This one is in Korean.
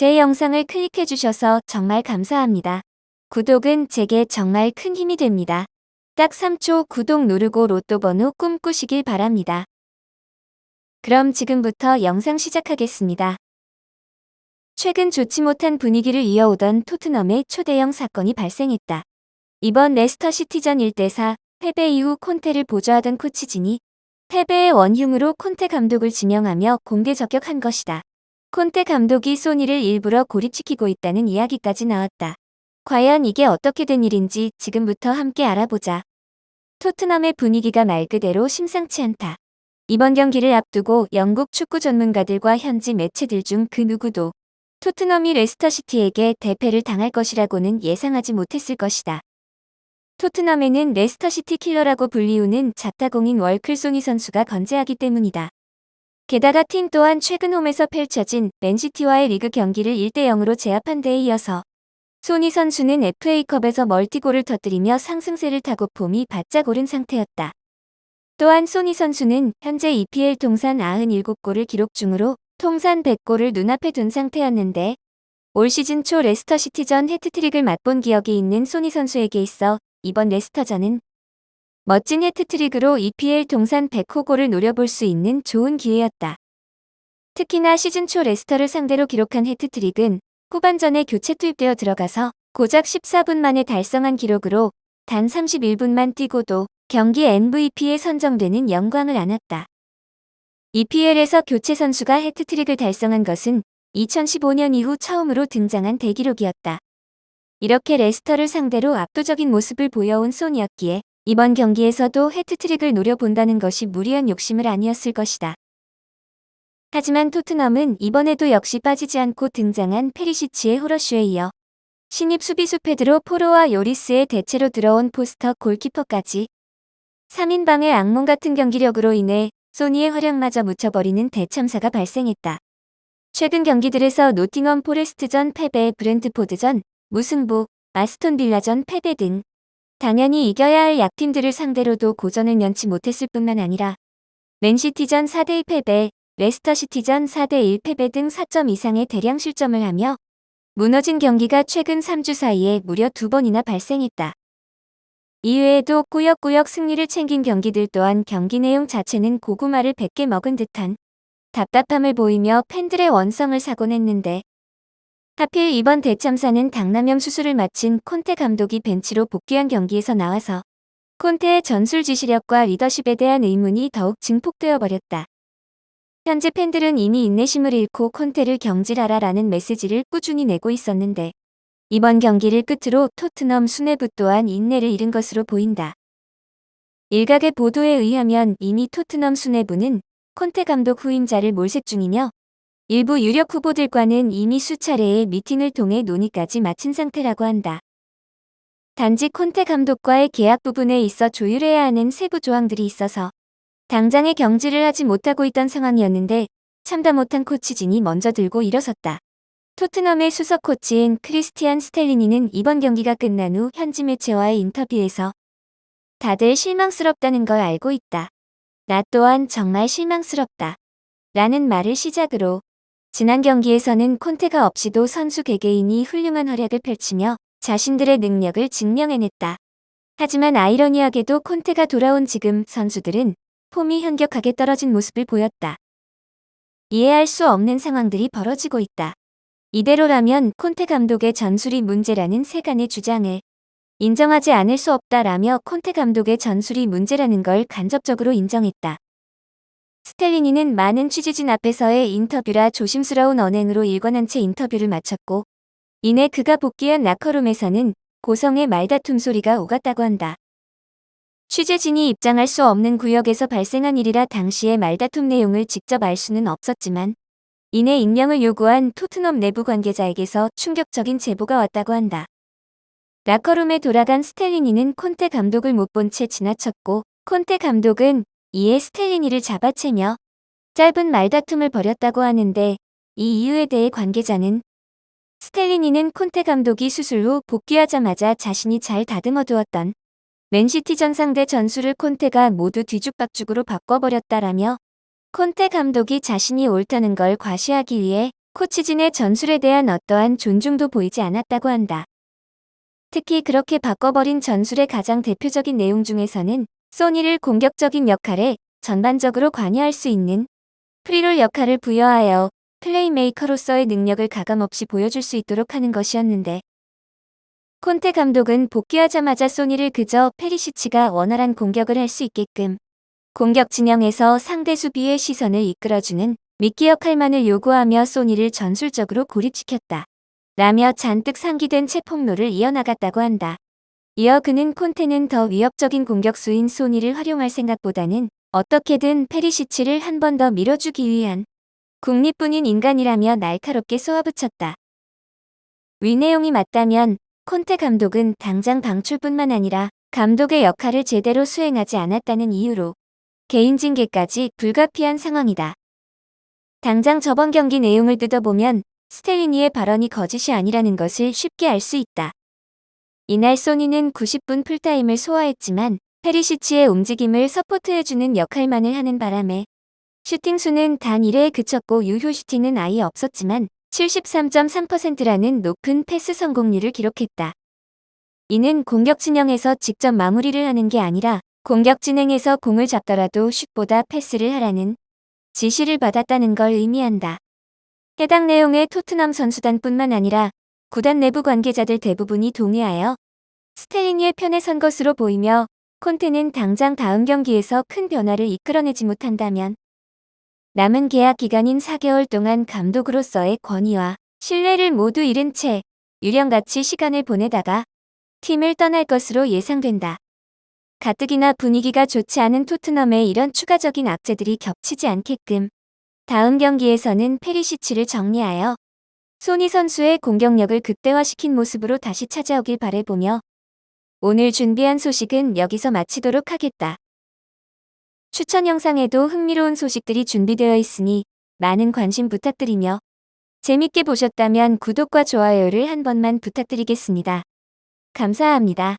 제 영상을 클릭해 주셔서 정말 감사합니다. 구독은 제게 정말 큰 힘이 됩니다. 딱 3초 구독 누르고 로또 번호 꿈꾸시길 바랍니다. 그럼 지금부터 영상 시작하겠습니다. 최근 좋지 못한 분위기를 이어오던 토트넘의 초대형 사건이 발생했다. 이번 레스터 시티전 1대4 패배 이후 콘테를 보좌하던 코치진이 패배의 원흉으로 콘테 감독을 지명하며 공개 저격한 것이다. 콘테 감독이 소니를 일부러 고립시키고 있다는 이야기까지 나왔다. 과연 이게 어떻게 된 일인지 지금부터 함께 알아보자. 토트넘의 분위기가 말 그대로 심상치 않다. 이번 경기를 앞두고 영국 축구 전문가들과 현지 매체들 중 그 누구도 토트넘이 레스터시티에게 대패를 당할 것이라고는 예상하지 못했을 것이다. 토트넘에는 레스터시티 킬러라고 불리우는 자타공인 월클 소니 선수가 건재하기 때문이다. 게다가 팀 또한 최근 홈에서 펼쳐진 맨시티와의 리그 경기를 1대0으로 제압한 데에 이어서 소니 선수는 FA컵에서 멀티골을 터뜨리며 상승세를 타고 폼이 바짝 오른 상태였다. 또한 소니 선수는 현재 EPL 통산 97골을 기록 중으로 통산 100골을 눈앞에 둔 상태였는데 올 시즌 초 레스터시티전 해트트릭을 맛본 기억이 있는 소니 선수에게 있어 이번 레스터전은 멋진 해트트릭으로 EPL 통산 100호 골을 노려볼 수 있는 좋은 기회였다. 특히나 시즌 초 레스터를 상대로 기록한 해트트릭은 후반전에 교체 투입되어 들어가서 고작 14분 만에 달성한 기록으로 단 31분만 뛰고도 경기 MVP에 선정되는 영광을 안았다. EPL에서 교체 선수가 해트트릭을 달성한 것은 2015년 이후 처음으로 등장한 대기록이었다. 이렇게 레스터를 상대로 압도적인 모습을 보여온 소니였기에 이번 경기에서도 해트트릭을 노려본다는 것이 무리한 욕심을 아니었을 것이다. 하지만 토트넘은 이번에도 역시 빠지지 않고 등장한 페리시치의 호러쇼에 이어 신입 수비수 페드로 포로와 요리스의 대체로 들어온 포스터 골키퍼까지 3인방의 악몽 같은 경기력으로 인해 소니의 활약마저 묻혀버리는 대참사가 발생했다. 최근 경기들에서 노팅엄 포레스트전 패배, 브렌트포드전 무승부, 아스톤 빌라전 패배 등 당연히 이겨야 할 약팀들을 상대로도 고전을 면치 못했을 뿐만 아니라 맨시티전 4대2 패배, 레스터시티전 4대1 패배 등 4점 이상의 대량 실점을 하며 무너진 경기가 최근 3주 사이에 무려 2번이나 발생했다. 이외에도 꾸역꾸역 승리를 챙긴 경기들 또한 경기 내용 자체는 고구마를 100개 먹은 듯한 답답함을 보이며 팬들의 원성을 사곤 했는데 하필 이번 대참사는 당남염 수술을 마친 콘테 감독이 벤치로 복귀한 경기에서 나와서 콘테의 전술 지시력과 리더십에 대한 의문이 더욱 증폭되어 버렸다. 현재 팬들은 이미 인내심을 잃고 콘테를 경질하라라는 메시지를 꾸준히 내고 있었는데 이번 경기를 끝으로 토트넘 수뇌부 또한 인내를 잃은 것으로 보인다. 일각의 보도에 의하면 이미 토트넘 수뇌부는 콘테 감독 후임자를 몰색 중이며 일부 유력 후보들과는 이미 수차례의 미팅을 통해 논의까지 마친 상태라고 한다. 단지 콘테 감독과의 계약 부분에 있어 조율해야 하는 세부 조항들이 있어서 당장에 경질을 하지 못하고 있던 상황이었는데 참다 못한 코치진이 먼저 들고 일어섰다. 토트넘의 수석 코치인 크리스티안 스텔리니는 이번 경기가 끝난 후 현지 매체와의 인터뷰에서 다들 실망스럽다는 걸 알고 있다. 나 또한 정말 실망스럽다. 라는 말을 시작으로 지난 경기에서는 콘테가 없이도 선수 개개인이 훌륭한 활약을 펼치며 자신들의 능력을 증명해냈다. 하지만 아이러니하게도 콘테가 돌아온 지금 선수들은 폼이 현격하게 떨어진 모습을 보였다. 이해할 수 없는 상황들이 벌어지고 있다. 이대로라면 콘테 감독의 전술이 문제라는 세간의 주장을 인정하지 않을 수 없다라며 콘테 감독의 전술이 문제라는 걸 간접적으로 인정했다. 스텔리니는 많은 취재진 앞에서의 인터뷰라 조심스러운 언행으로 일관한 채 인터뷰를 마쳤고 이내 그가 복귀한 라커룸에서는 고성의 말다툼 소리가 오갔다고 한다. 취재진이 입장할 수 없는 구역에서 발생한 일이라 당시의 말다툼 내용을 직접 알 수는 없었지만 이내 익명을 요구한 토트넘 내부 관계자에게서 충격적인 제보가 왔다고 한다. 라커룸에 돌아간 스텔리니는 콘테 감독을 못 본 채 지나쳤고 콘테 감독은 이에 스텔리니를 잡아채며 짧은 말다툼을 벌였다고 하는데 이 이유에 대해 관계자는 스텔리니는 콘테 감독이 수술 후 복귀하자마자 자신이 잘 다듬어 두었던 맨시티전 상대 전술을 콘테가 모두 뒤죽박죽으로 바꿔버렸다라며 콘테 감독이 자신이 옳다는 걸 과시하기 위해 코치진의 전술에 대한 어떠한 존중도 보이지 않았다고 한다. 특히 그렇게 바꿔버린 전술의 가장 대표적인 내용 중에서는 소니를 공격적인 역할에 전반적으로 관여할 수 있는 프리롤 역할을 부여하여 플레이메이커로서의 능력을 가감없이 보여줄 수 있도록 하는 것이었는데, 콘테 감독은 복귀하자마자 소니를 그저 페리시치가 원활한 공격을 할 수 있게끔 공격 진영에서 상대 수비의 시선을 이끌어주는 미끼 역할만을 요구하며 소니를 전술적으로 고립시켰다. 라며 잔뜩 상기된 채 폭로를 이어나갔다고 한다. 이어 그는 콘테는 더 위협적인 공격수인 소니를 활용할 생각보다는 어떻게든 페리시치를 한 번 더 밀어주기 위한 국리뿐인 인간이라며 날카롭게 쏘아붙였다. 위 내용이 맞다면 콘테 감독은 당장 방출뿐만 아니라 감독의 역할을 제대로 수행하지 않았다는 이유로 개인 징계까지 불가피한 상황이다. 당장 저번 경기 내용을 뜯어보면 스텔리니의 발언이 거짓이 아니라는 것을 쉽게 알 수 있다. 이날 소니는 90분 풀타임을 소화했지만 페리시치의 움직임을 서포트해주는 역할만을 하는 바람에 슈팅 수는 단 1회에 그쳤고 유효 슈팅은 아예 없었지만 73.3%라는 높은 패스 성공률을 기록했다. 이는 공격 진영에서 직접 마무리를 하는 게 아니라 공격 진행에서 공을 잡더라도 슛보다 패스를 하라는 지시를 받았다는 걸 의미한다. 해당 내용에 토트넘 선수단뿐만 아니라 구단 내부 관계자들 대부분이 동의하여 스텔리니의 편에 선 것으로 보이며, 콘테는 당장 다음 경기에서 큰 변화를 이끌어내지 못한다면 남은 계약 기간인 4개월 동안 감독으로서의 권위와 신뢰를 모두 잃은 채 유령같이 시간을 보내다가 팀을 떠날 것으로 예상된다. 가뜩이나 분위기가 좋지 않은 토트넘의 이런 추가적인 악재들이 겹치지 않게끔 다음 경기에서는 페리시치를 정리하여 소니 선수의 공격력을 극대화시킨 모습으로 다시 찾아오길 바라보며 오늘 준비한 소식은 여기서 마치도록 하겠다. 추천 영상에도 흥미로운 소식들이 준비되어 있으니 많은 관심 부탁드리며 재밌게 보셨다면 구독과 좋아요를 한 번만 부탁드리겠습니다. 감사합니다.